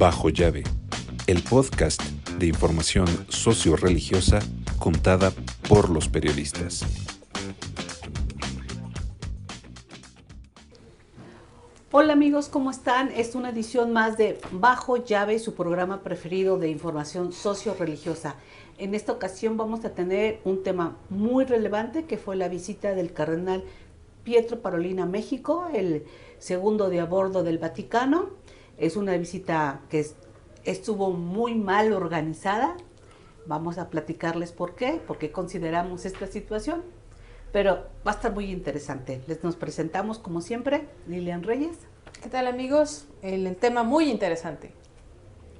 Bajo Llave, el podcast de información socio-religiosa contada por los periodistas. Hola amigos, ¿cómo están? Es una edición más de Bajo Llave, su programa preferido de información socio-religiosa. En esta ocasión vamos a tener un tema muy relevante que fue la visita del cardenal Pietro Parolin a México, el segundo de a bordo del Vaticano. Es una visita que estuvo muy mal organizada. Vamos a platicarles por qué consideramos esta situación. Pero va a estar muy interesante. Nos presentamos como siempre, Lilian Reyes. ¿Qué tal amigos? El tema muy interesante.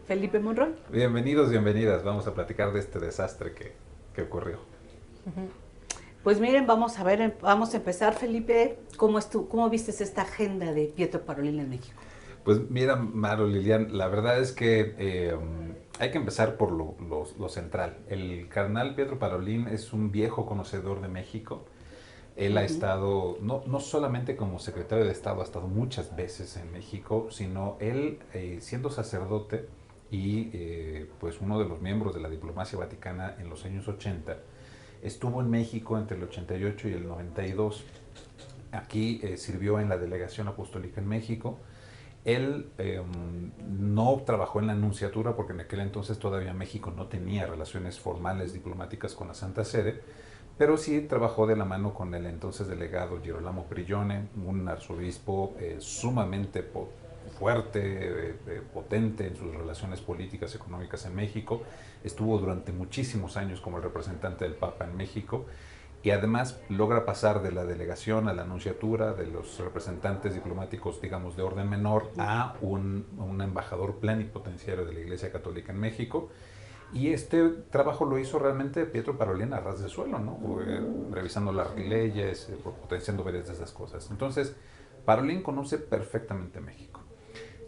Felipe Monroy. Bienvenidos, bienvenidas. Vamos a platicar de este desastre que ocurrió. Pues miren, vamos a empezar, Felipe. ¿Cómo viste esta agenda de Pietro Parolin en México? Pues mira, Maro, Lilian, la verdad es que hay que empezar por lo central. El cardenal Pietro Parolin es un viejo conocedor de México. Él ha estado, no solamente como secretario de Estado, ha estado muchas veces en México, sino él, siendo sacerdote y pues uno de los miembros de la diplomacia vaticana en los años 80, estuvo en México entre el 88 y el 92. Aquí sirvió en la delegación apostólica en México. Él no trabajó en la nunciatura porque en aquel entonces todavía México no tenía relaciones formales diplomáticas con la Santa Sede, pero sí trabajó de la mano con el entonces delegado Girolamo Prigione, un arzobispo sumamente fuerte, potente en sus relaciones políticas y económicas en México. Estuvo durante muchísimos años como el representante del Papa en México y además logra pasar de la delegación a la nunciatura, de los representantes diplomáticos, digamos, de orden menor, a un embajador plenipotenciario de la Iglesia Católica en México. Y este trabajo lo hizo realmente Pietro Parolin a ras de suelo, ¿no? Revisando las leyes, potenciando varias de esas cosas. Entonces, Parolin conoce perfectamente México.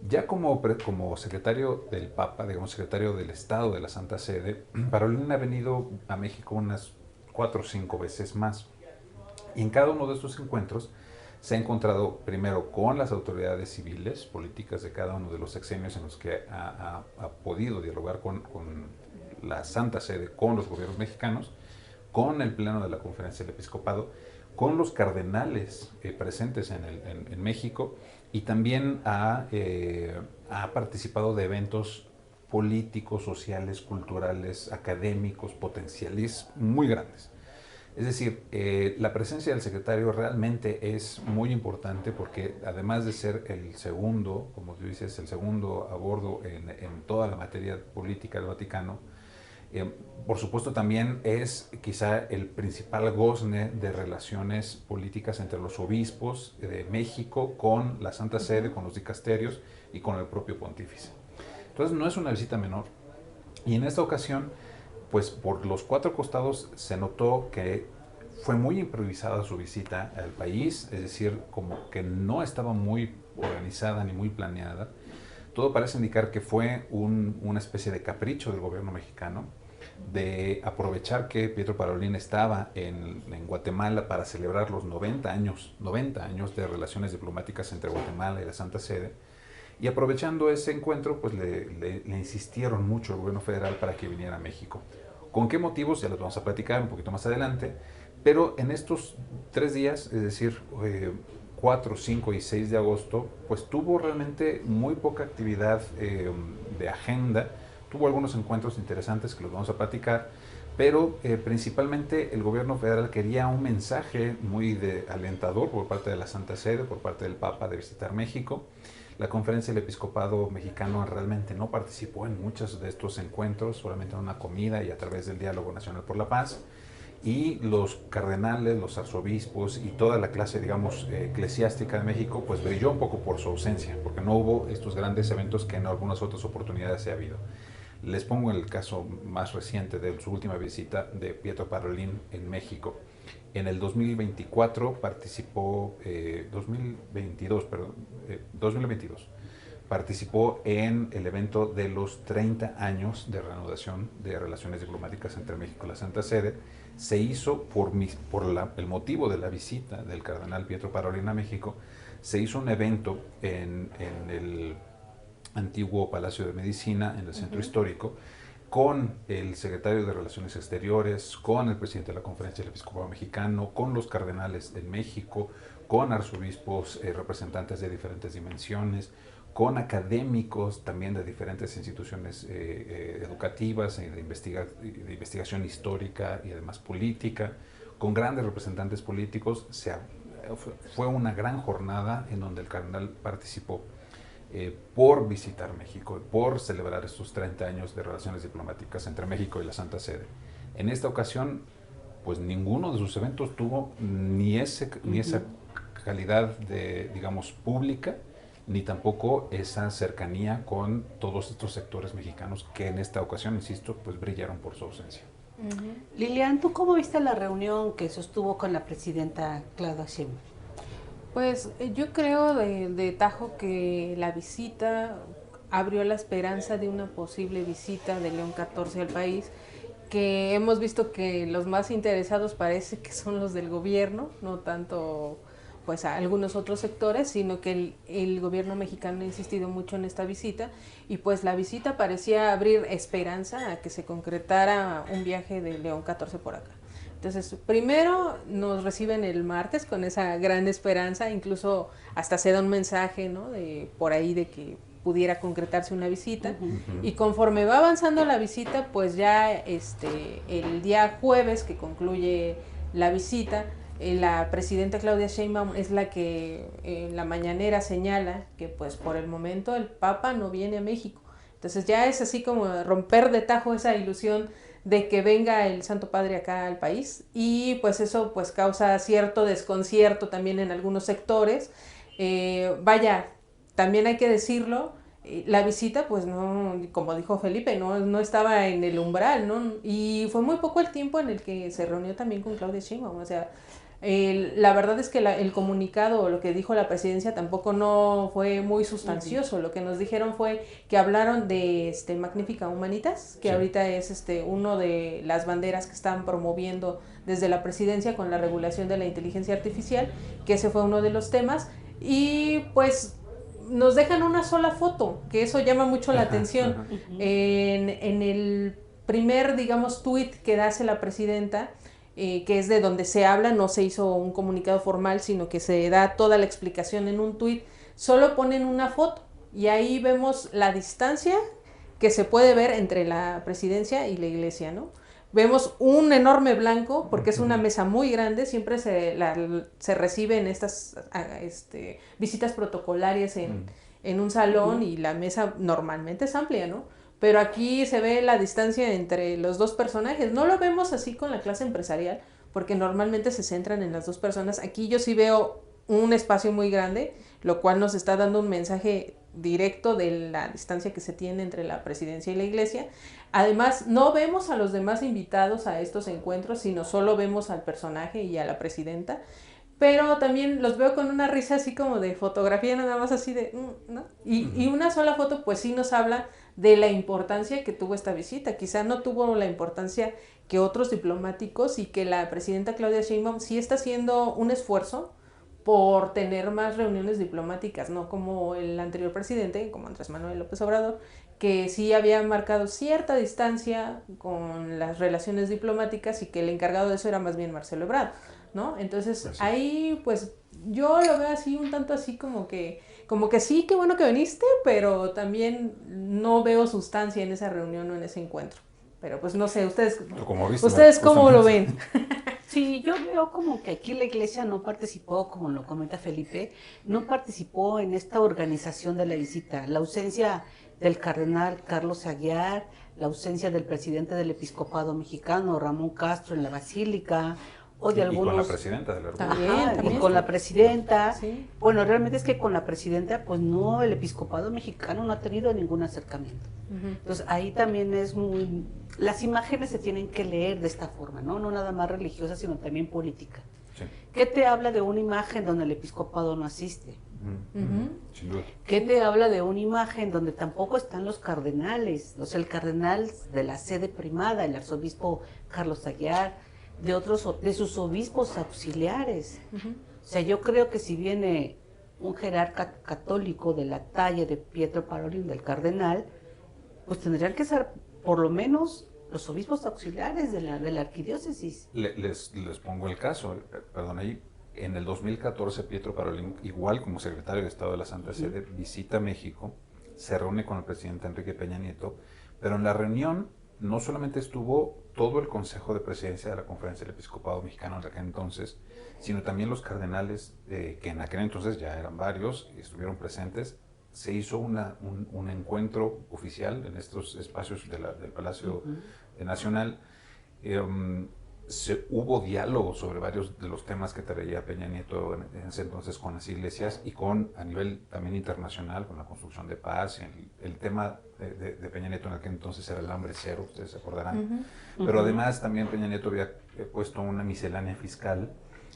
Ya como secretario del Papa, digamos, secretario del Estado de la Santa Sede, Parolin ha venido a México unas 4 o 5 veces más. Y en cada uno de estos encuentros se ha encontrado primero con las autoridades civiles, políticas de cada uno de los sexenios en los que ha podido dialogar con la Santa Sede, con los gobiernos mexicanos, con el Pleno de la Conferencia del Episcopado, con los cardenales presentes en México, y también ha participado de eventos políticos, sociales, culturales, académicos, potenciales muy grandes. Es decir, la presencia del secretario realmente es muy importante porque además de ser el segundo, como tú dices, el segundo a bordo en toda la materia política del Vaticano, por supuesto también es quizá el principal gozne de relaciones políticas entre los obispos de México con la Santa Sede, con los dicasterios y con el propio pontífice. Entonces no es una visita menor. Y en esta ocasión, pues por los 4 costados se notó que fue muy improvisada su visita al país, es decir, como que no estaba muy organizada ni muy planeada. Todo parece indicar que fue una especie de capricho del gobierno mexicano de aprovechar que Pietro Parolin estaba en Guatemala para celebrar los 90 años de relaciones diplomáticas entre Guatemala y la Santa Sede. Y aprovechando ese encuentro, pues le insistieron mucho el gobierno federal para que viniera a México. ¿Con qué motivos? Ya los vamos a platicar un poquito más adelante. Pero en estos 3 días, es decir, 4, 5 y 6 de agosto, pues tuvo realmente muy poca actividad de agenda. Tuvo algunos encuentros interesantes que los vamos a platicar, pero principalmente el gobierno federal quería un mensaje muy alentador por parte de la Santa Sede, por parte del Papa de visitar México. La Conferencia del Episcopado Mexicano realmente no participó en muchos de estos encuentros, solamente en una comida y a través del Diálogo Nacional por la Paz. Y los cardenales, los arzobispos y toda la clase, digamos, eclesiástica de México, pues brilló un poco por su ausencia, porque no hubo estos grandes eventos que en algunas otras oportunidades se ha habido. Les pongo el caso más reciente de su última visita de Pietro Parolin en México. En el 2022, participó en el evento de los 30 años de reanudación de relaciones diplomáticas entre México y la Santa Sede. Se hizo por el motivo de la visita del cardenal Pietro Parolin a México, se hizo un evento en antiguo Palacio de Medicina en el centro histórico, con el secretario de Relaciones Exteriores, con el presidente de la Conferencia del Episcopado Mexicano, con los cardenales en México, con arzobispos, representantes de diferentes dimensiones, con académicos también de diferentes instituciones educativas, de investigación histórica y además política, con grandes representantes políticos. Fue una gran jornada en donde el cardenal participó por visitar México, por celebrar estos 30 años de relaciones diplomáticas entre México y la Santa Sede. En esta ocasión, pues ninguno de sus eventos tuvo ni esa calidad de, digamos, pública, ni tampoco esa cercanía con todos estos sectores mexicanos que en esta ocasión, insisto, pues brillaron por su ausencia. Lilian, ¿tú cómo viste la reunión que sostuvo con la presidenta Claudia Sheinbaum? Pues yo creo de tajo que la visita abrió la esperanza de una posible visita de León XIV al país, que hemos visto que los más interesados parece que son los del gobierno, no tanto pues a algunos otros sectores, sino que el gobierno mexicano ha insistido mucho en esta visita, y pues la visita parecía abrir esperanza a que se concretara un viaje de León XIV por acá. Entonces, primero nos reciben el martes con esa gran esperanza, incluso hasta se da un mensaje, ¿no?, de por ahí de que pudiera concretarse una visita, y conforme va avanzando la visita, pues ya el día jueves que concluye la visita, la presidenta Claudia Sheinbaum es la que en la mañanera señala que pues por el momento el Papa no viene a México. Entonces ya es así como romper de tajo esa ilusión de que venga el Santo Padre acá al país, y pues eso pues causa cierto desconcierto también en algunos sectores. Vaya, también hay que decirlo, la visita pues no, como dijo Felipe, no estaba en el umbral, ¿no? Y fue muy poco el tiempo en el que se reunió también con Claudia Sheinbaum. O sea, la verdad es que el comunicado o lo que dijo la presidencia tampoco no fue muy sustancioso. Lo que nos dijeron fue que hablaron de Magnífica Humanitas, que ahorita es uno de las banderas que están promoviendo desde la presidencia con la regulación de la inteligencia artificial, que ese fue uno de los temas, y pues nos dejan una sola foto, que eso llama mucho la atención. En el primer, digamos, tuit que hace la presidenta, que es de donde se habla, no se hizo un comunicado formal, sino que se da toda la explicación en un tuit, solo ponen una foto, y ahí vemos la distancia que se puede ver entre la presidencia y la iglesia, ¿no? Vemos un enorme blanco, porque es una mesa muy grande, siempre se reciben estas visitas protocolarias en un salón, y la mesa normalmente es amplia, ¿no? Pero aquí se ve la distancia entre los dos personajes. No lo vemos así con la clase empresarial, porque normalmente se centran en las dos personas. Aquí yo sí veo un espacio muy grande, lo cual nos está dando un mensaje directo de la distancia que se tiene entre la presidencia y la iglesia. Además, no vemos a los demás invitados a estos encuentros, sino solo vemos al personaje y a la presidenta. Pero también los veo con una risa así como de fotografía, nada más así de, ¿no? Y una sola foto pues sí nos habla de la importancia que tuvo esta visita. Quizá no tuvo la importancia que otros diplomáticos, y que la presidenta Claudia Sheinbaum sí está haciendo un esfuerzo por tener más reuniones diplomáticas, no como el anterior presidente, como Andrés Manuel López Obrador, que sí había marcado cierta distancia con las relaciones diplomáticas, y que el encargado de eso era más bien Marcelo Ebrard, ¿no? Entonces ahí pues yo lo veo así un tanto así como que sí, qué bueno que viniste, pero también no veo sustancia en esa reunión o en ese encuentro. Pero pues no sé, ustedes cómo lo ven. Sí, yo veo como que aquí la iglesia no participó, como lo comenta Felipe, no participó en esta organización de la visita. La ausencia del cardenal Carlos Aguiar, la ausencia del presidente del Episcopado Mexicano, Ramón Castro, en la Basílica, o de algunos... Y con la presidenta de la República. También. Y con la presidenta. Sí. Bueno, realmente es que con la presidenta, pues no, el Episcopado Mexicano no ha tenido ningún acercamiento. Entonces ahí también es muy... Las imágenes se tienen que leer de esta forma, ¿no? No nada más religiosa, sino también política. Sí. ¿Qué te habla de una imagen donde el episcopado no asiste? Sin duda. ¿Qué te habla de una imagen donde tampoco están los cardenales? O sea, el cardenal de la sede primada, el arzobispo Carlos Aguiar, de sus obispos auxiliares. O sea, yo creo que si viene un jerarca católico de la talla de Pietro Parolin, del cardenal, pues tendrían que ser por lo menos los obispos auxiliares de la arquidiócesis. Les pongo el caso, perdón, ahí en el 2014 Pietro Parolin, igual como secretario de Estado de la Santa Sede, visita México, se reúne con el presidente Enrique Peña Nieto, pero en la reunión no solamente estuvo todo el Consejo de Presidencia de la Conferencia del Episcopado Mexicano en aquel entonces, sino también los cardenales, que en aquel entonces ya eran varios y estuvieron presentes. Se hizo un encuentro oficial en estos espacios del Palacio Nacional. Hubo diálogo sobre varios de los temas que traía Peña Nieto en ese entonces con las iglesias y a nivel también internacional, con la construcción de paz. El tema de Peña Nieto en aquel entonces era el hambre cero, ustedes se acordarán. Pero además también Peña Nieto había puesto una miscelánea fiscal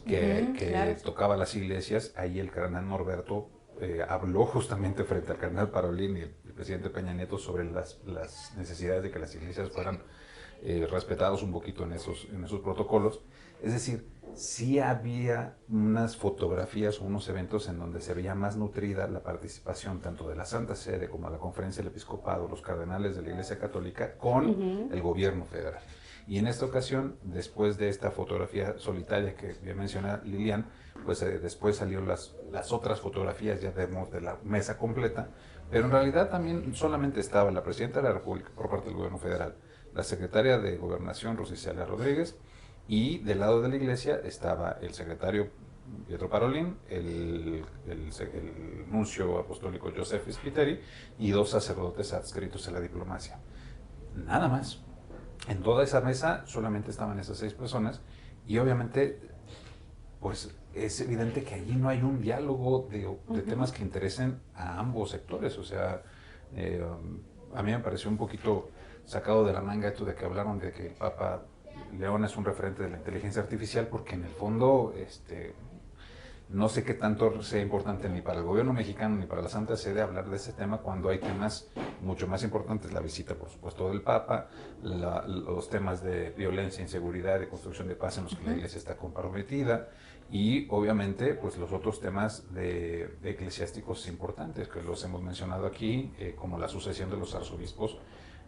que claro, tocaba las iglesias. Ahí el cardenal Norberto habló justamente frente al cardenal Parolin y el presidente Peña Nieto sobre las necesidades de que las iglesias fueran respetados un poquito en esos protocolos. Es decir, sí había unas fotografías o unos eventos en donde se veía más nutrida la participación tanto de la Santa Sede como de la Conferencia del Episcopado, los cardenales de la Iglesia Católica, con el gobierno federal. Y en esta ocasión, después de esta fotografía solitaria que bien menciona Lilian, pues después salieron las otras fotografías ya de la mesa completa, pero en realidad también solamente estaba la Presidenta de la República por parte del gobierno federal, la Secretaria de Gobernación, Rosicela Rodríguez, y del lado de la Iglesia estaba el secretario Pietro Parolin, el nuncio apostólico Joseph Spiteri y 2 sacerdotes adscritos a la diplomacia. Nada más. En toda esa mesa solamente estaban esas 6 personas y obviamente pues es evidente que allí no hay un diálogo de temas que interesen a ambos sectores. O sea, a mí me pareció un poquito sacado de la manga esto de que hablaron de que el Papa León es un referente de la inteligencia artificial, porque en el fondo no sé qué tanto sea importante ni para el gobierno mexicano ni para la Santa Sede hablar de ese tema cuando hay temas mucho más importantes, la visita por supuesto del Papa, los temas de violencia, inseguridad, de construcción de paz en los que la Iglesia está comprometida, y obviamente pues los otros temas de eclesiásticos importantes que los hemos mencionado aquí, como la sucesión de los arzobispos.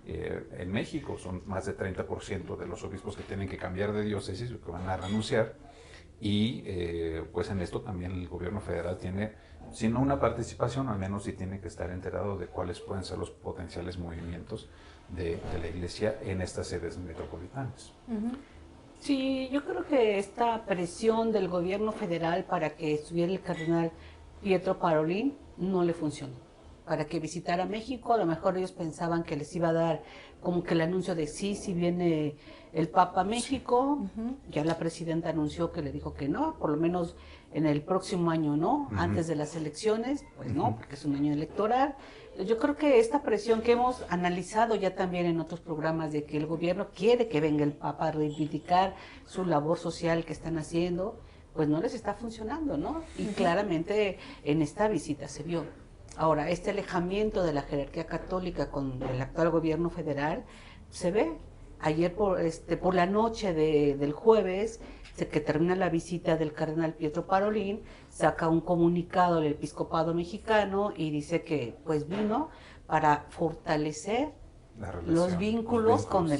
En México son más de 30% de los obispos que tienen que cambiar de diócesis o que van a renunciar, y pues en esto también el gobierno federal tiene, si no una participación, al menos sí tiene que estar enterado de cuáles pueden ser los potenciales movimientos de la Iglesia en estas sedes metropolitanas. Sí, yo creo que esta presión del gobierno federal para que estuviera el cardenal Pietro Parolin no le funcionó. Para que visitara México, a lo mejor ellos pensaban que les iba a dar como que el anuncio de sí viene el Papa a México. Ya la presidenta anunció que le dijo que no, por lo menos en el próximo año no, antes de las elecciones, pues no, porque es un año electoral. Yo creo que esta presión que hemos analizado ya también en otros programas de que el gobierno quiere que venga el Papa a reivindicar su labor social que están haciendo, pues no les está funcionando, ¿no? Y claramente en esta visita se vio. Ahora, este alejamiento de la jerarquía católica con el actual gobierno federal se ve. Ayer por la noche del jueves, que termina la visita del cardenal Pietro Parolin, saca un comunicado del episcopado mexicano y dice que pues vino para fortalecer los vínculos con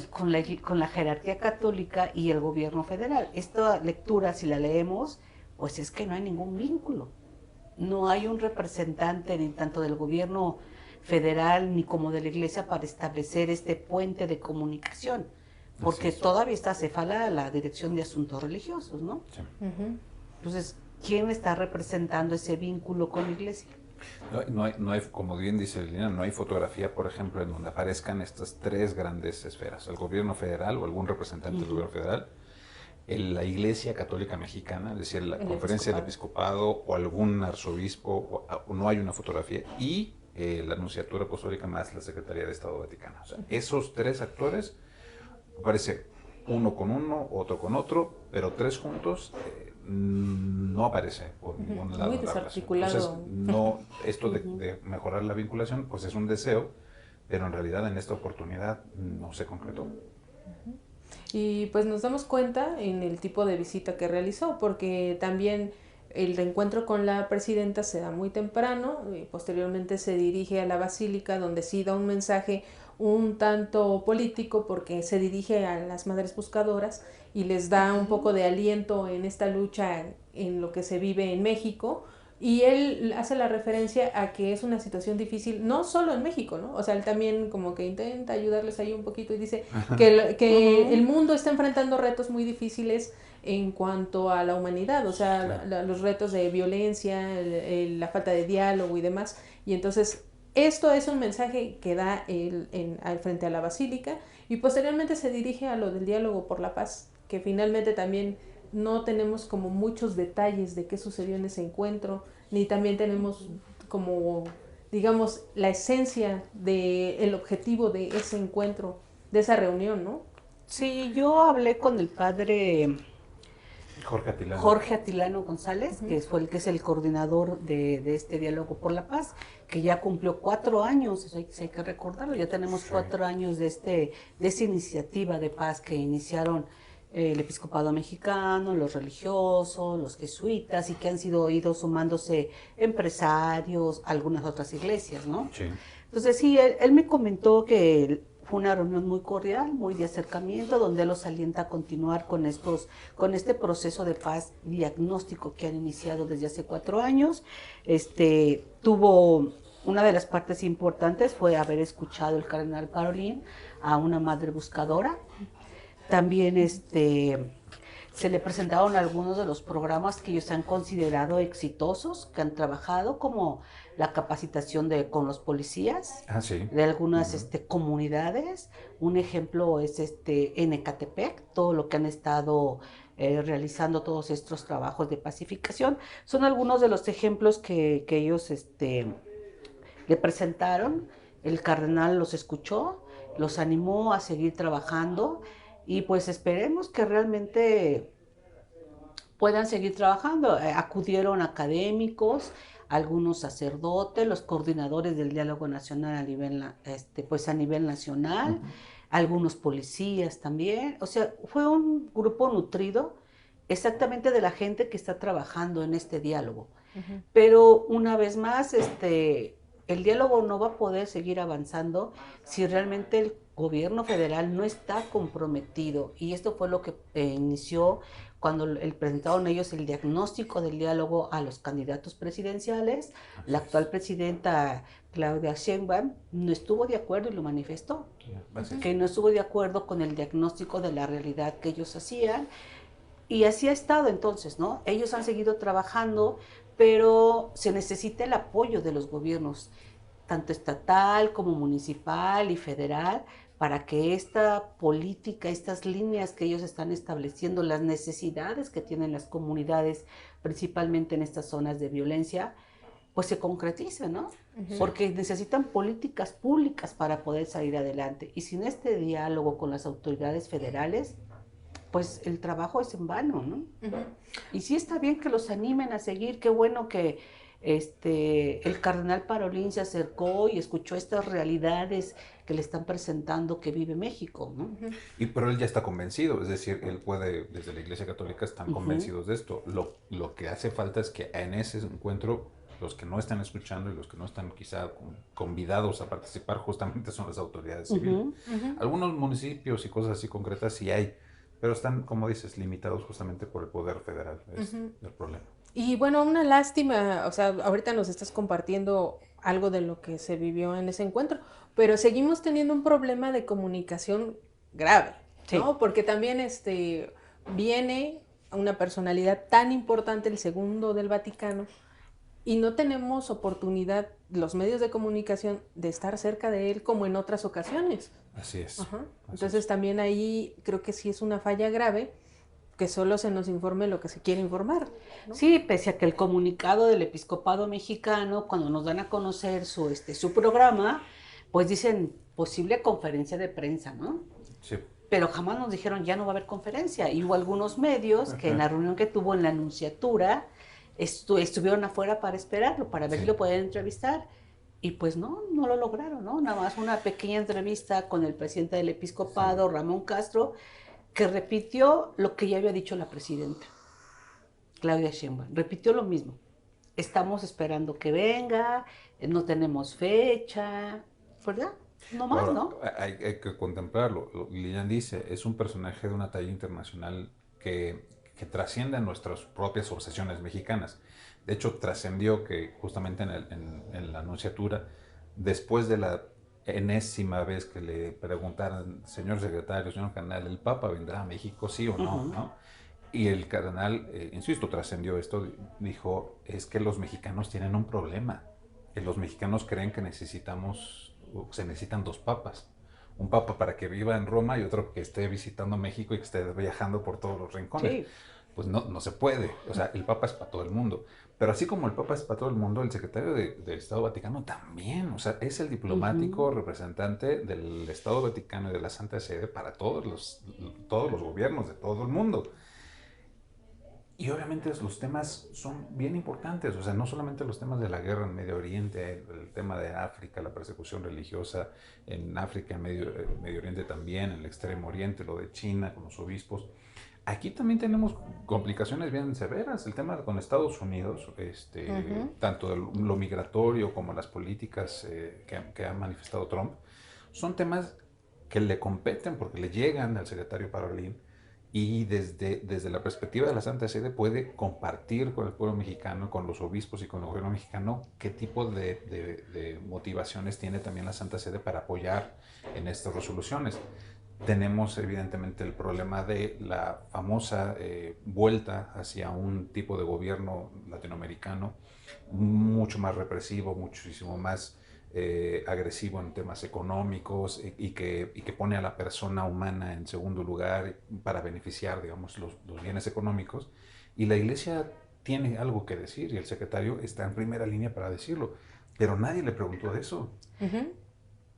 la jerarquía católica y el gobierno federal. Esta lectura, si la leemos, pues es que no hay ningún vínculo. No hay un representante ni tanto del gobierno federal ni como de la Iglesia para establecer este puente de comunicación, porque todavía está acéfala la Dirección de Asuntos Religiosos, ¿no? Sí. Entonces, ¿quién está representando ese vínculo con la Iglesia? No hay, como bien dice Liliana, no hay fotografía, por ejemplo, en donde aparezcan estas 3 grandes esferas, el gobierno federal o algún representante del gobierno federal, la Iglesia Católica Mexicana, es decir, la Conferencia del Episcopado o algún arzobispo, no hay una fotografía, y la Nunciatura Apostólica más la Secretaría de Estado Vaticana. O sea, esos 3 actores, aparece uno con uno, otro con otro, pero 3 juntos no aparece por ningún lado. Muy desarticulado. Entonces, esto de mejorar la vinculación, pues es un deseo, pero en realidad en esta oportunidad no se concretó. Y pues nos damos cuenta en el tipo de visita que realizó, porque también el reencuentro con la presidenta se da muy temprano, y posteriormente se dirige a la basílica, donde sí da un mensaje un tanto político, porque se dirige a las madres buscadoras y les da un poco de aliento en esta lucha en lo que se vive en México. Y él hace la referencia a que es una situación difícil, no solo en México, ¿no? O sea, él también como que intenta ayudarles ahí un poquito y dice que el mundo está enfrentando retos muy difíciles en cuanto a la humanidad, o sea, los retos de violencia, la falta de diálogo y demás. Y entonces esto es un mensaje que da al frente a la basílica, y posteriormente se dirige a lo del diálogo por la paz, que finalmente también no tenemos como muchos detalles de qué sucedió en ese encuentro, ni también tenemos como, digamos, la esencia del objetivo de ese encuentro, de esa reunión, ¿no? Sí, yo hablé con el padre Jorge Atilano González, que fue el que es el coordinador de este diálogo por la paz, que ya cumplió 4 años, eso hay que recordarlo, ya tenemos 4 años de esta iniciativa de paz que iniciaron el episcopado mexicano, los religiosos, los jesuitas, y que han ido sumándose empresarios, algunas otras iglesias, ¿no? Sí. Entonces sí, él me comentó que fue una reunión muy cordial, muy de acercamiento, donde él los alienta a continuar con este proceso de paz diagnóstico que han iniciado desde hace 4 años. Tuvo una de las partes importantes fue haber escuchado el cardenal Parolin a una madre buscadora. También se le presentaron algunos de los programas que ellos han considerado exitosos, que han trabajado, como la capacitación con los policías de algunas comunidades. Un ejemplo es en Ecatepec, todo lo que han estado realizando, todos estos trabajos de pacificación. Son algunos de los ejemplos que ellos le presentaron. El cardenal los escuchó, los animó a seguir trabajando, y pues esperemos que realmente puedan seguir trabajando. Acudieron académicos, algunos sacerdotes, los coordinadores del diálogo nacional a nivel nacional, algunos policías también. O sea, fue un grupo nutrido exactamente de la gente que está trabajando en este diálogo. Pero una vez más, el diálogo no va a poder seguir avanzando si realmente el gobierno federal no está comprometido. Y esto fue lo que inició cuando presentaron ellos el diagnóstico del diálogo a los candidatos presidenciales. La actual presidenta Claudia Sheinbaum no estuvo de acuerdo y lo manifestó, que no estuvo de acuerdo con el diagnóstico de la realidad que ellos hacían. Y así ha estado entonces, ¿no? Ellos han seguido trabajando, pero se necesita el apoyo de los gobiernos, tanto estatal como municipal y federal, para que esta política, estas líneas que ellos están estableciendo, las necesidades que tienen las comunidades, principalmente en estas zonas de violencia, pues se concreticen, ¿no? Porque necesitan políticas públicas para poder salir adelante. Y sin este diálogo con las autoridades federales, pues el trabajo es en vano, ¿no? Y sí está bien que los animen a seguir, qué bueno que el cardenal Parolin se acercó y escuchó estas realidades que le están presentando que vive México, ¿no? Pero él ya está convencido, es decir, él puede, desde la Iglesia Católica están convencidos de esto. Lo que hace falta es que en ese encuentro los que no están escuchando y los que no están quizá convidados a participar justamente son las autoridades civiles. Algunos municipios y cosas así concretas sí hay, pero están, como dices, limitados justamente por el poder federal, es el problema. Y bueno, una lástima, o sea, ahorita nos estás compartiendo algo de lo que se vivió en ese encuentro, pero seguimos teniendo un problema de comunicación grave, ¿no? Sí. Porque también viene una personalidad tan importante, el segundo del Vaticano, y no tenemos oportunidad, los medios de comunicación, de estar cerca de él como en otras ocasiones. Así es. Entonces también ahí creo que sí es una falla grave, que solo se nos informe lo que se quiere informar, ¿no? Sí, pese a que el comunicado del Episcopado Mexicano, cuando nos dan a conocer su programa, pues dicen posible conferencia de prensa, ¿no? Sí. Pero jamás nos dijeron ya no va a haber conferencia. Y hubo algunos medios que en la reunión que tuvo en la Nunciatura estuvieron afuera para esperarlo, para ver si lo podían entrevistar. Y pues no lo lograron, ¿no? Nada más una pequeña entrevista con el presidente del Episcopado, Ramón Castro, que repitió lo que ya había dicho la presidenta. Claudia Sheinbaum, repitió lo mismo. Estamos esperando que venga, no tenemos fecha, ¿verdad? No más, Ahora, ¿no? hay que contemplarlo. Lilian dice, es un personaje de una talla internacional que trasciende a nuestras propias obsesiones mexicanas. De hecho, trascendió que justamente en la anunciatura, después de la enésima vez que le preguntaran, señor secretario, señor cardenal, ¿el Papa vendrá a México, sí o no? ¿No? Y el cardenal, insisto, trascendió esto, dijo, es que los mexicanos tienen un problema, que los mexicanos creen que se necesitan dos papas. Un papa para que viva en Roma y otro que esté visitando México y que esté viajando por todos los rincones. Sí. Pues no se puede. O sea, el papa es para todo el mundo. Pero así como el papa es para todo el mundo, el secretario del Estado Vaticano también. O sea, es el diplomático representante del Estado Vaticano y de la Santa Sede para todos los gobiernos de todo el mundo. Y obviamente los temas son bien importantes, o sea, no solamente los temas de la guerra en Medio Oriente, el tema de África, la persecución religiosa en África, en Medio Oriente también, en el Extremo Oriente, lo de China con los obispos. Aquí también tenemos complicaciones bien severas, el tema con Estados Unidos, tanto lo migratorio como las políticas que ha manifestado Trump, son temas que le competen porque le llegan al secretario Parolin y desde la perspectiva de la Santa Sede puede compartir con el pueblo mexicano, con los obispos y con el gobierno mexicano qué tipo de motivaciones tiene también la Santa Sede para apoyar en estas resoluciones. Tenemos evidentemente el problema de la famosa vuelta hacia un tipo de gobierno latinoamericano mucho más represivo, muchísimo más agresivo en temas económicos y que pone a la persona humana en segundo lugar para beneficiar, digamos, los bienes económicos. Y la Iglesia tiene algo que decir y el secretario está en primera línea para decirlo, pero nadie le preguntó de eso.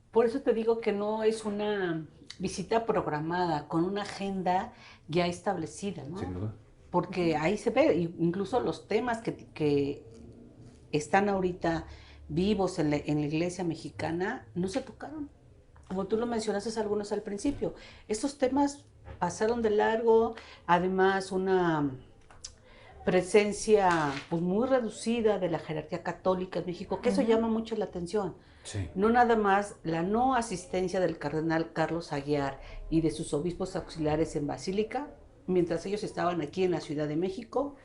Por eso te digo que no es una visita programada, con una agenda ya establecida, ¿no? Sin duda. Porque ahí se ve, incluso los temas que están ahorita vivos en la iglesia mexicana no se tocaron. Como tú lo mencionaste algunos al principio, estos temas pasaron de largo, además una presencia pues muy reducida de la jerarquía católica en México, que eso llama mucho la atención. Sí. No nada más la no asistencia del cardenal Carlos Aguiar y de sus obispos auxiliares en Basílica, mientras ellos estaban aquí en la Ciudad de México,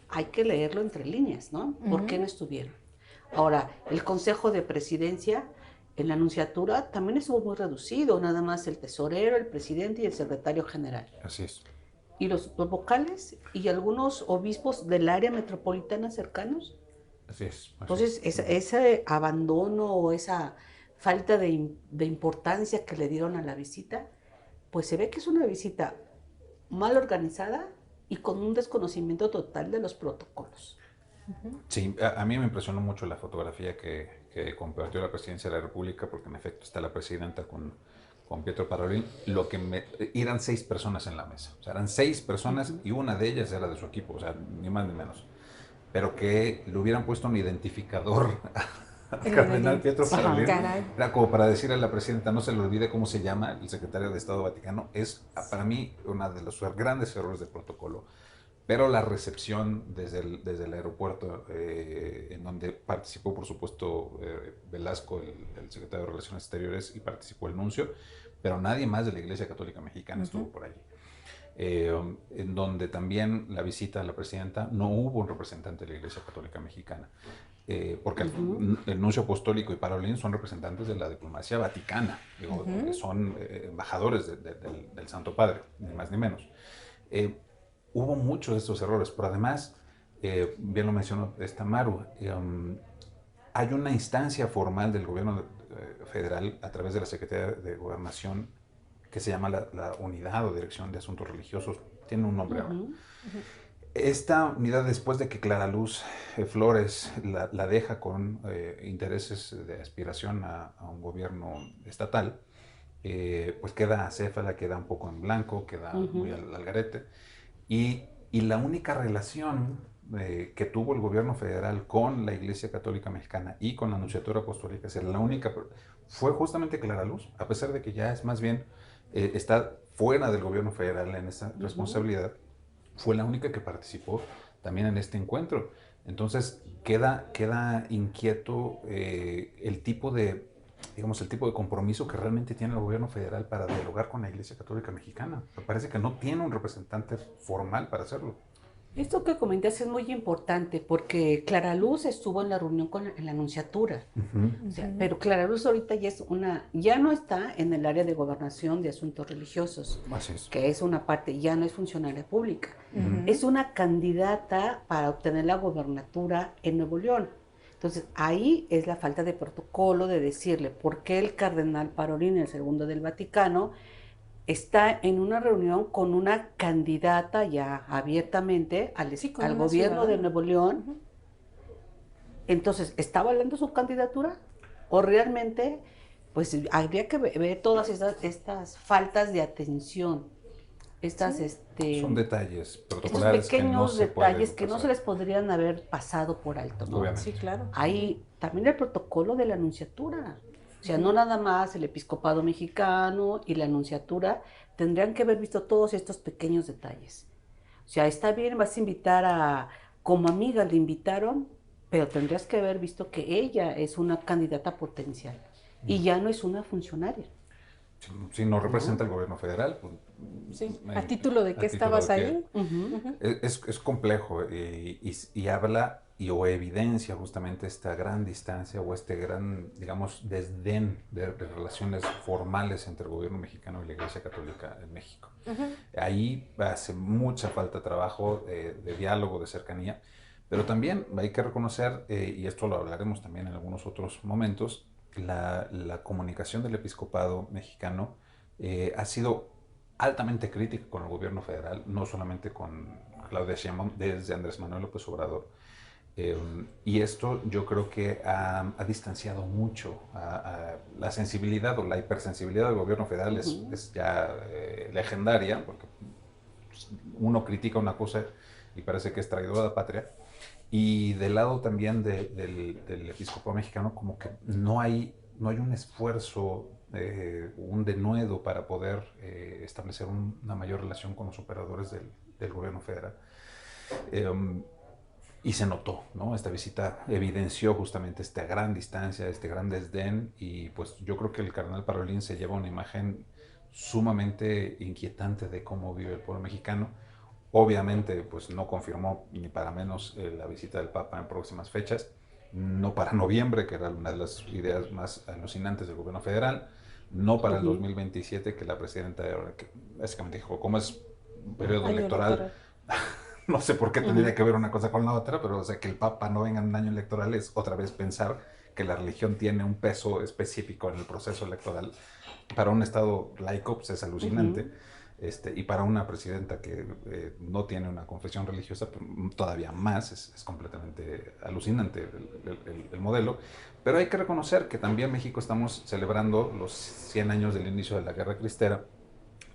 hay que leerlo entre líneas, ¿no? ¿Por qué no estuvieron? Ahora, el Consejo de Presidencia en la Anunciatura también estuvo muy reducido, nada más el tesorero, el presidente y el secretario general. Así es. Y los vocales y algunos obispos del área metropolitana cercanos. Así es. Entonces, ese abandono o esa falta de importancia que le dieron a la visita, pues se ve que es una visita mal organizada y con un desconocimiento total de los protocolos. Sí, a mí me impresionó mucho la fotografía que compartió la Presidencia de la República, porque en efecto está la Presidenta con Pietro Parolin. Eran 6 personas en la mesa, o sea, eran 6 personas y una de ellas era de su equipo, o sea, ni más ni menos. Pero que le hubieran puesto un identificador al cardenal Pietro Parolin. Era como para decirle a la Presidenta, no se le olvide cómo se llama el secretario de Estado Vaticano. Es para mí uno de los grandes errores del protocolo. Pero la recepción desde el aeropuerto, en donde participó, por supuesto, Velasco, el secretario de Relaciones Exteriores, y participó el nuncio, pero nadie más de la Iglesia Católica Mexicana estuvo por allí. En donde también la visita a la presidenta no hubo un representante de la Iglesia Católica Mexicana, porque el nuncio apostólico y Parolin son representantes de la diplomacia vaticana, digo, son embajadores del Santo Padre, ni más ni menos. Hubo muchos de estos errores, pero además, bien lo mencionó Maru, hay una instancia formal del gobierno federal a través de la Secretaría de Gobernación que se llama la Unidad o Dirección de Asuntos Religiosos, tiene un nombre ahora. Esta unidad, después de que Clara Luz Flores la deja con intereses de aspiración a un gobierno estatal, pues queda acéfala, queda un poco en blanco, queda muy al garete. Y la única relación que tuvo el gobierno federal con la Iglesia Católica Mexicana y con la Anunciatura Apostólica, fue justamente Clara Luz, a pesar de que ya es más bien, está fuera del gobierno federal en esa responsabilidad, fue la única que participó también en este encuentro. Entonces queda inquieto el tipo de, digamos, el tipo de compromiso que realmente tiene el gobierno federal para dialogar con la Iglesia Católica Mexicana. Me parece que no tiene un representante formal para hacerlo. Esto que comentas es muy importante porque Clara Luz estuvo en la reunión en la Nunciatura. O sea, pero Clara Luz ahorita ya no está en el área de gobernación de asuntos religiosos, Así es. que es una parte, ya no es funcionaria pública. Es una candidata para obtener la gobernatura en Nuevo León. Entonces, ahí es la falta de protocolo de decirle por qué el cardenal Parolin, el segundo del Vaticano, está en una reunión con una candidata ya abiertamente al gobierno de Nuevo León. Entonces, ¿está avalando su candidatura? ¿O realmente, pues habría que ver todas estas faltas de atención? Son detalles Estos protocolares pequeños detalles que no pasar. se les podrían haber pasado por alto, ¿no? Obviamente. Sí, claro. Hay también el protocolo de la Anunciatura. O sea, no nada más el episcopado mexicano y la Anunciatura tendrían que haber visto todos estos pequeños detalles. O sea, está bien, vas a invitar como amiga le invitaron, pero tendrías que haber visto que ella es una candidata potencial y ya no es una funcionaria. Si no representa el gobierno federal, pues, sí. ¿A título de qué estabas ahí? Es complejo y habla o evidencia justamente esta gran distancia o este gran, digamos, desdén de relaciones formales entre el gobierno mexicano y la Iglesia Católica en México. Ahí hace mucha falta trabajo de diálogo, de cercanía, pero también hay que reconocer, y esto lo hablaremos también en algunos otros momentos, la comunicación del episcopado mexicano ha sido altamente crítica con el gobierno federal, no solamente con Claudia Sheinbaum, desde Andrés Manuel López Obrador. Y esto yo creo que ha distanciado mucho a la sensibilidad o la hipersensibilidad del gobierno federal. Es ya legendaria, porque uno critica una cosa y parece que es traidor a la patria. Y del lado también del episcopado mexicano, como que no hay un esfuerzo, un denuedo para poder establecer una mayor relación con los operadores del gobierno federal. Y se notó, ¿no? Esta visita evidenció justamente esta gran distancia, este gran desdén, y pues yo creo que el cardenal Parolin se lleva una imagen sumamente inquietante de cómo vive el pueblo mexicano. Obviamente, pues no confirmó ni para menos la visita del Papa en próximas fechas, no para noviembre, que era una de las ideas más alucinantes del gobierno federal, no para el 2027, que la presidenta que básicamente dijo, como es un periodo electoral, no sé por qué tendría que ver una cosa con la otra, pero o sea, que el Papa no venga en un año electoral es otra vez pensar que la religión tiene un peso específico en el proceso electoral. Para un Estado laico pues, es alucinante. Y para una presidenta que no tiene una confesión religiosa, pues, todavía más, es completamente alucinante el modelo. Pero hay que reconocer que también en México estamos celebrando los 100 años del inicio de la Guerra Cristera,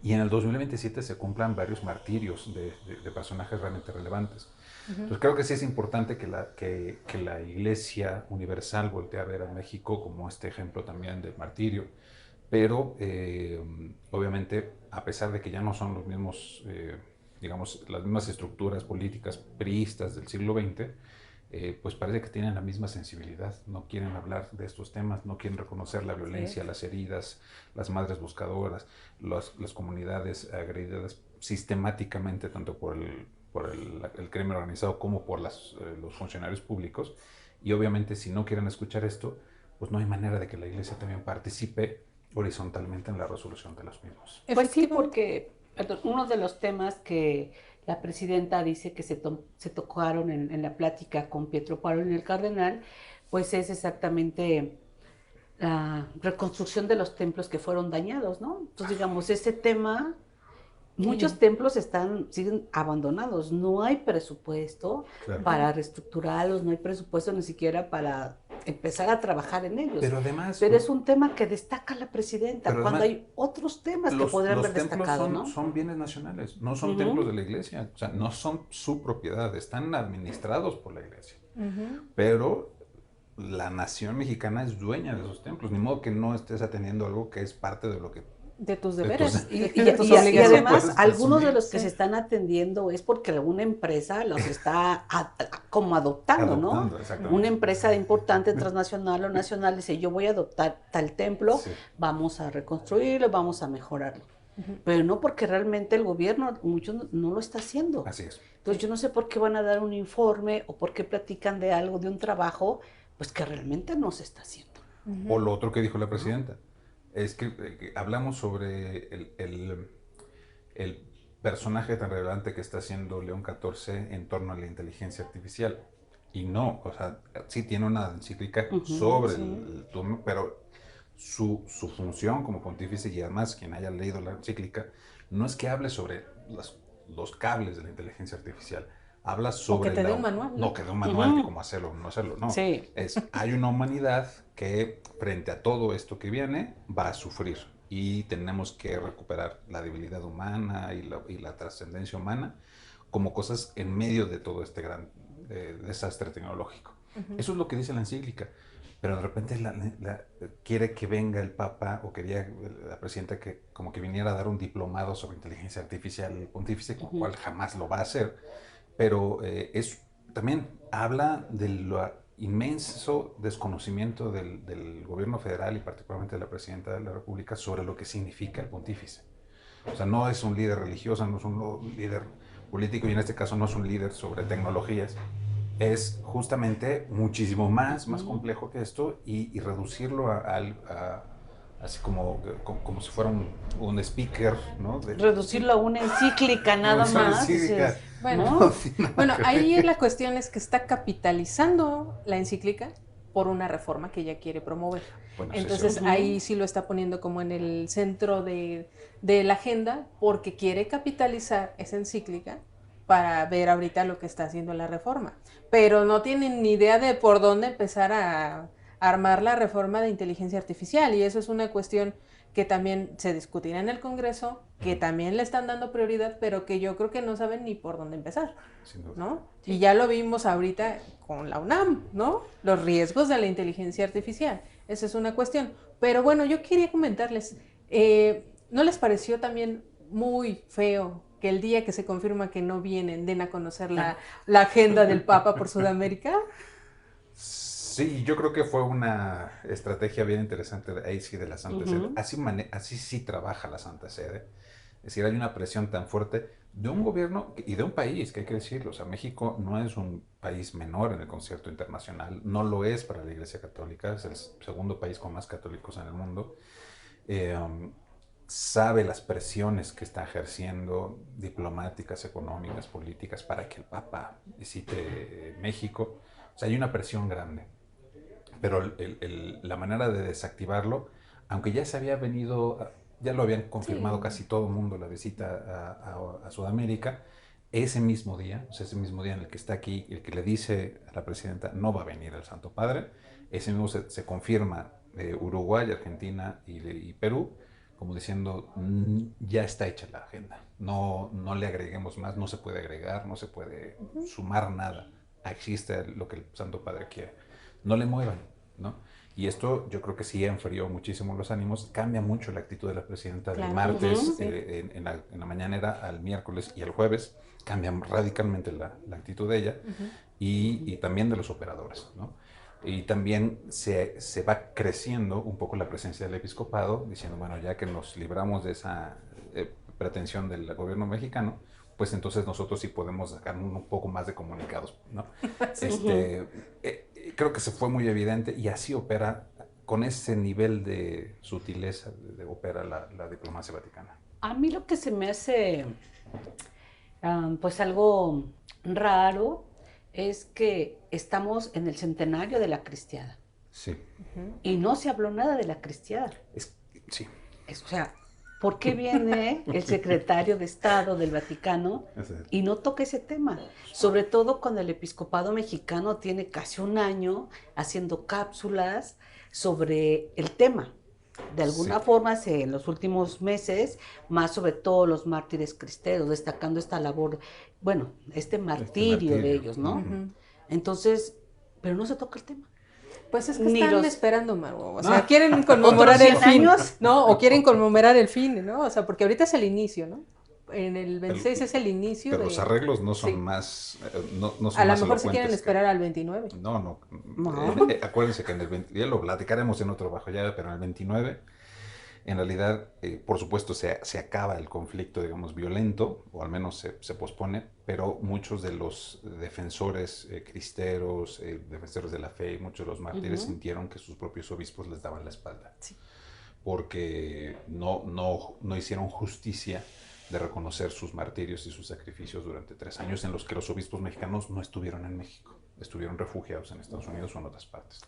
y en el 2027 se cumplan varios martirios de personajes realmente relevantes. Entonces creo que sí es importante que la Iglesia Universal voltee a ver a México como este ejemplo también del martirio. Pero obviamente, a pesar de que ya no son los mismos, digamos, las mismas estructuras políticas priistas del siglo XX, pues parece que tienen la misma sensibilidad, no quieren hablar de estos temas, no quieren reconocer la violencia, las heridas, las madres buscadoras, las comunidades agredidas sistemáticamente, tanto por el crimen organizado como por los funcionarios públicos. Y obviamente si no quieren escuchar esto, pues no hay manera de que la Iglesia también participe horizontalmente en la resolución de los mismos. Pues sí, porque uno de los temas que la presidenta dice que se tocaron en la plática con Pietro Parolin, el cardenal, pues es exactamente la reconstrucción de los templos que fueron dañados, ¿no? Entonces, digamos, ese tema, muchos templos siguen abandonados, no hay presupuesto para reestructurarlos, no hay presupuesto ni siquiera para empezar a trabajar en ellos. Pero además... Pero es un tema que destaca la presidenta, cuando además, hay otros temas que podrían haber destacado, ¿no? Son bienes nacionales, no son templos de la iglesia, o sea, no son su propiedad, están administrados por la iglesia. Pero la nación mexicana es dueña de esos templos, ni modo que no estés atendiendo algo que es parte de lo que de tus deberes, Y, de tus y obligaciones. además, Puedes algunos de asumir. los que se están atendiendo es porque alguna empresa los está como adoptando, ¿no? Adoptando, exactamente. Una empresa importante, transnacional o nacional, dice, yo voy a adoptar tal templo, Sí. vamos a reconstruirlo, vamos a mejorarlo. Pero no porque realmente el gobierno, muchos no lo está haciendo. Así es. Entonces yo no sé por qué van a dar un informe o por qué platican de algo, de un trabajo, pues que realmente no se está haciendo. O lo otro que dijo la presidenta, es que hablamos sobre el personaje tan relevante que está haciendo León XIV en torno a la inteligencia artificial. Y no, o sea, sí tiene una encíclica sobre el tema, pero su función como pontífice, y además quien haya leído la encíclica, no es que hable sobre los cables de la inteligencia artificial, habla sobre que te dé un manual, ¿no? No, que dé un manual de cómo hacerlo o no hacerlo, no. Sí. Hay una humanidad que frente a todo esto que viene va a sufrir y tenemos que recuperar la debilidad humana y la trascendencia humana como cosas en medio de todo este gran desastre tecnológico. Eso es lo que dice la encíclica. Pero de repente quiere que venga el Papa o quería la presidenta que como que viniera a dar un diplomado sobre inteligencia artificial, el pontífice, con cual jamás lo va a hacer. Pero también habla del inmenso desconocimiento del gobierno federal y particularmente de la presidenta de la República sobre lo que significa el pontífice. O sea, no es un líder religioso, no es un líder político y en este caso no es un líder sobre tecnologías. Es justamente muchísimo más complejo que esto y reducirlo así como si fuera un speaker, ¿no? Reducirlo a una encíclica nada Una más. encíclica. Dices, Bueno, ¿no? No, sí, nada Bueno, que ahí ver. la cuestión es que está capitalizando la encíclica por una reforma que ella quiere promover. Bueno, sí, Entonces sí. ahí sí lo está poniendo como en el centro de la agenda porque quiere capitalizar esa encíclica para ver ahorita lo que está haciendo la reforma. Pero no tienen ni idea de por dónde empezar a armar la reforma de inteligencia artificial y eso es una cuestión que también se discutirá en el Congreso, que también le están dando prioridad, pero que yo creo que no saben ni por dónde empezar, Sin duda. ¿no? Y ya lo vimos ahorita con la UNAM, ¿no? Los riesgos de la inteligencia artificial. Esa es una cuestión. Pero bueno, yo quería comentarles, ¿no les pareció también muy feo que el día que se confirma que no vienen, den a conocer la agenda del Papa por Sudamérica? Sí, yo creo que fue una estrategia bien interesante ahí sí de la Santa Sede. Así sí trabaja la Santa Sede. Es decir, hay una presión tan fuerte de un gobierno y de un país, que hay que decirlo. O sea, México no es un país menor en el concierto internacional, no lo es para la Iglesia Católica, es el segundo país con más católicos en el mundo. Sabe las presiones que está ejerciendo diplomáticas, económicas, políticas para que el Papa visite México. O sea, hay una presión grande. Pero la manera de desactivarlo, aunque ya se había venido, ya lo habían confirmado casi todo el mundo la visita a Sudamérica, ese mismo día, o sea, ese mismo día en el que está aquí, el que le dice a la presidenta no va a venir el Santo Padre, ese mismo se confirma Uruguay, Argentina y Perú, como diciendo ya está hecha la agenda, no le agreguemos más, no se puede agregar, no se puede sumar nada, existe lo que el Santo Padre quiere, no le muevan, ¿no? Y esto yo creo que sí enfrió muchísimo los ánimos, cambia mucho la actitud de la presidenta del martes en la mañanera al miércoles y al jueves, cambia radicalmente la actitud de ella y también de los operadores, ¿no? Y también se va creciendo un poco la presencia del episcopado, diciendo, bueno, ya que nos libramos de esa pretensión del gobierno mexicano, pues entonces nosotros sí podemos sacar un poco más de comunicados, ¿no? Creo que se fue muy evidente y así opera, con ese nivel de sutileza, opera la diplomacia vaticana. A mí lo que se me hace pues algo raro es que estamos en el centenario de la cristiada. Sí. Y no se habló nada de la cristiada. Sí. O sea, ¿por qué viene el secretario de Estado del Vaticano y no toca ese tema? Sobre todo cuando el episcopado mexicano tiene casi un año haciendo cápsulas sobre el tema. De alguna forma, en los últimos meses, más sobre todo los mártires cristeros, destacando esta labor, bueno, este martirio de ellos, ¿no? Entonces, pero no se toca el tema. Pues es que Ni están los- esperando, Maru. O sea, quieren conmemorar ¿Otros el 100 fin, años? ¿no? O quieren conmemorar el fin, ¿no? O sea, porque ahorita es el inicio, ¿no? En el 26 es el inicio Pero de... los arreglos no son Sí. más, no son A lo más mejor si quieren elocuentes esperar al 29. No, no. No. Acuérdense que en el 20, ya lo platicaremos en otro bajo llave, pero en el 29, en realidad, por supuesto, se acaba el conflicto, digamos, violento, o al menos se pospone, pero muchos de los defensores cristeros, defensores de la fe, y muchos de los mártires sintieron que sus propios obispos les daban la espalda. Sí. Porque no hicieron justicia de reconocer sus martirios y sus sacrificios durante 3 años en los que los obispos mexicanos no estuvieron en México, estuvieron refugiados en Estados Unidos o en otras partes.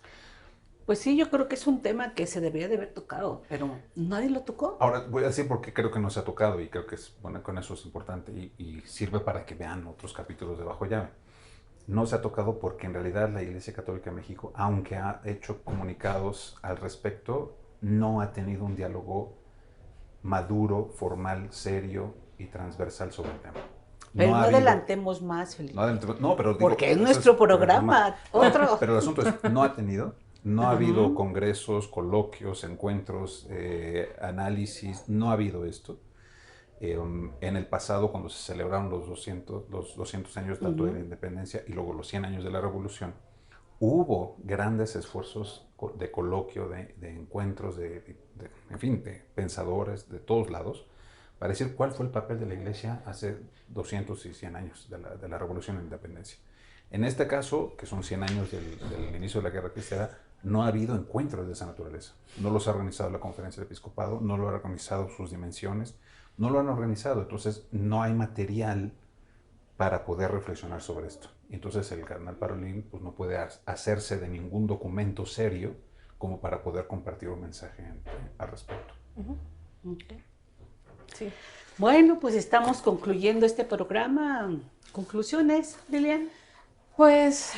Pues sí, yo creo que es un tema que se debería de haber tocado, pero nadie lo tocó. Ahora voy a decir porque creo que no se ha tocado y creo que bueno, con eso es importante y sirve para que vean otros capítulos de Bajo Llave. No se ha tocado porque en realidad la Iglesia Católica de México, aunque ha hecho comunicados al respecto, no ha tenido un diálogo maduro, formal, serio y transversal sobre el tema. Pero no habido, adelantemos más, Felipe. no, pero digo, porque es nuestro programa. Otro. Pero el asunto es, no ha habido congresos, coloquios, encuentros, análisis, no ha habido esto. En el pasado, cuando se celebraron los 200 años tanto de la independencia y luego los 100 años de la revolución, hubo grandes esfuerzos de coloquio, de encuentros, en fin, de pensadores de todos lados, para decir cuál fue el papel de la Iglesia hace 200 y 100 años de la revolución de la independencia. En este caso, que son 100 años del inicio de la Guerra Cristera, no ha habido encuentros de esa naturaleza. No los ha organizado la Conferencia del Episcopado, no lo ha organizado sus dimensiones, no lo han organizado. Entonces, no hay material para poder reflexionar sobre esto. Entonces, el cardenal Parolin pues, no puede hacerse de ningún documento serio como para poder compartir un mensaje al respecto. Okay. Sí. Bueno, pues estamos concluyendo este programa. ¿Conclusiones, Lilian? Pues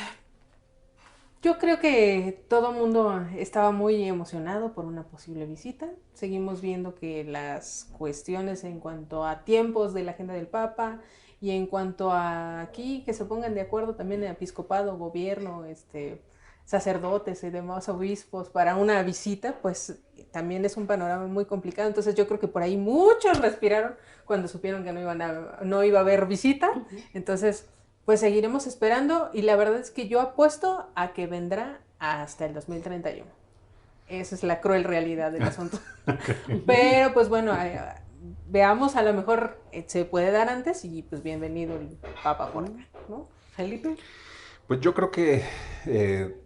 yo creo que todo el mundo estaba muy emocionado por una posible visita. Seguimos viendo que las cuestiones en cuanto a tiempos de la agenda del Papa y en cuanto a aquí que se pongan de acuerdo también el episcopado, gobierno, sacerdotes y demás obispos para una visita, pues también es un panorama muy complicado. Entonces yo creo que por ahí muchos respiraron cuando supieron que no iba a haber visita. Entonces pues seguiremos esperando y la verdad es que yo apuesto a que vendrá hasta el 2031. Esa es la cruel realidad del asunto. Pero pues bueno, veamos, a lo mejor se puede dar antes y pues bienvenido el Papa por acá, ¿no? Felipe. Pues yo creo que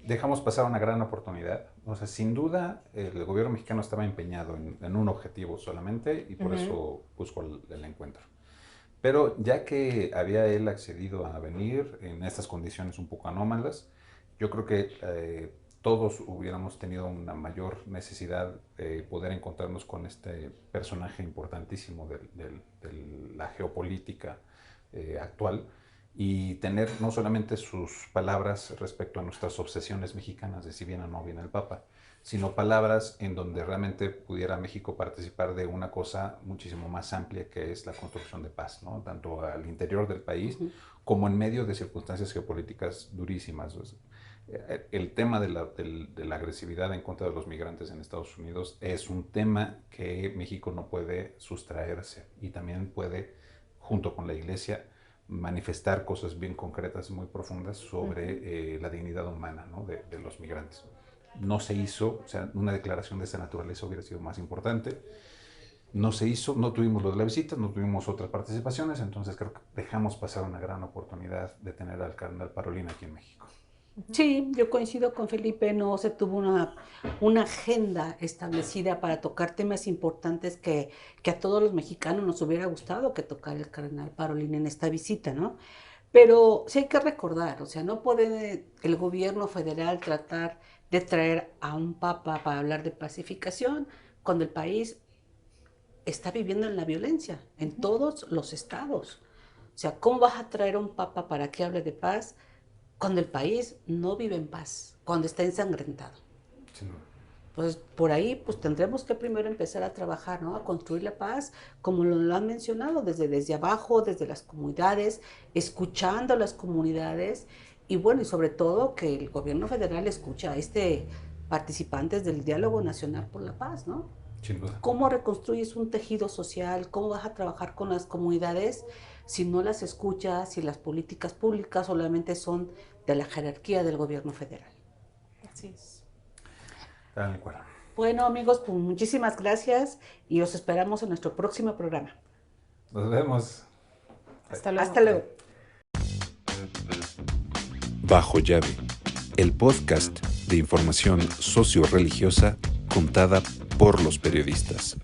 dejamos pasar una gran oportunidad. O sea, sin duda el gobierno mexicano estaba empeñado en un objetivo solamente y por eso buscó el encuentro. Pero ya que había él accedido a venir en estas condiciones un poco anómalas, yo creo que todos hubiéramos tenido una mayor necesidad de poder encontrarnos con este personaje importantísimo de la geopolítica actual y tener no solamente sus palabras respecto a nuestras obsesiones mexicanas de si viene o no viene el Papa, sino palabras en donde realmente pudiera México participar de una cosa muchísimo más amplia que es la construcción de paz, ¿no? Tanto al interior del país como en medio de circunstancias geopolíticas durísimas. El tema de la agresividad en contra de los migrantes en Estados Unidos es un tema que México no puede sustraerse y también puede, junto con la Iglesia, manifestar cosas bien concretas y muy profundas sobre la dignidad humana, ¿no? de los migrantes. No se hizo, o sea, una declaración de esta naturaleza hubiera sido más importante. No se hizo, no tuvimos lo de la visita, no tuvimos otras participaciones, entonces creo que dejamos pasar una gran oportunidad de tener al cardenal Parolin aquí en México. Sí, yo coincido con Felipe, no se tuvo una agenda establecida para tocar temas importantes que a todos los mexicanos nos hubiera gustado que tocara el cardenal Parolin en esta visita, ¿no? Pero sí hay que recordar, o sea, no puede el gobierno federal tratar de traer a un papa para hablar de pacificación cuando el país está viviendo en la violencia, en todos los estados. O sea, ¿cómo vas a traer a un papa para que hable de paz cuando el país no vive en paz, cuando está ensangrentado? Sí. Pues por ahí pues tendremos que primero empezar a trabajar, ¿no? A construir la paz, como lo han mencionado, desde abajo, desde las comunidades, escuchando a las comunidades Y bueno, y sobre todo que el gobierno federal escucha a participantes del Diálogo Nacional por la Paz, ¿no? Sin duda. ¿Cómo reconstruyes un tejido social? ¿Cómo vas a trabajar con las comunidades si no las escuchas, si las políticas públicas solamente son de la jerarquía del gobierno federal? Así es. Está de acuerdo. Bueno, amigos, pues muchísimas gracias y os esperamos en nuestro próximo programa. Nos vemos. Hasta luego. Hasta luego. Bajo llave, el podcast de información socio-religiosa contada por los periodistas.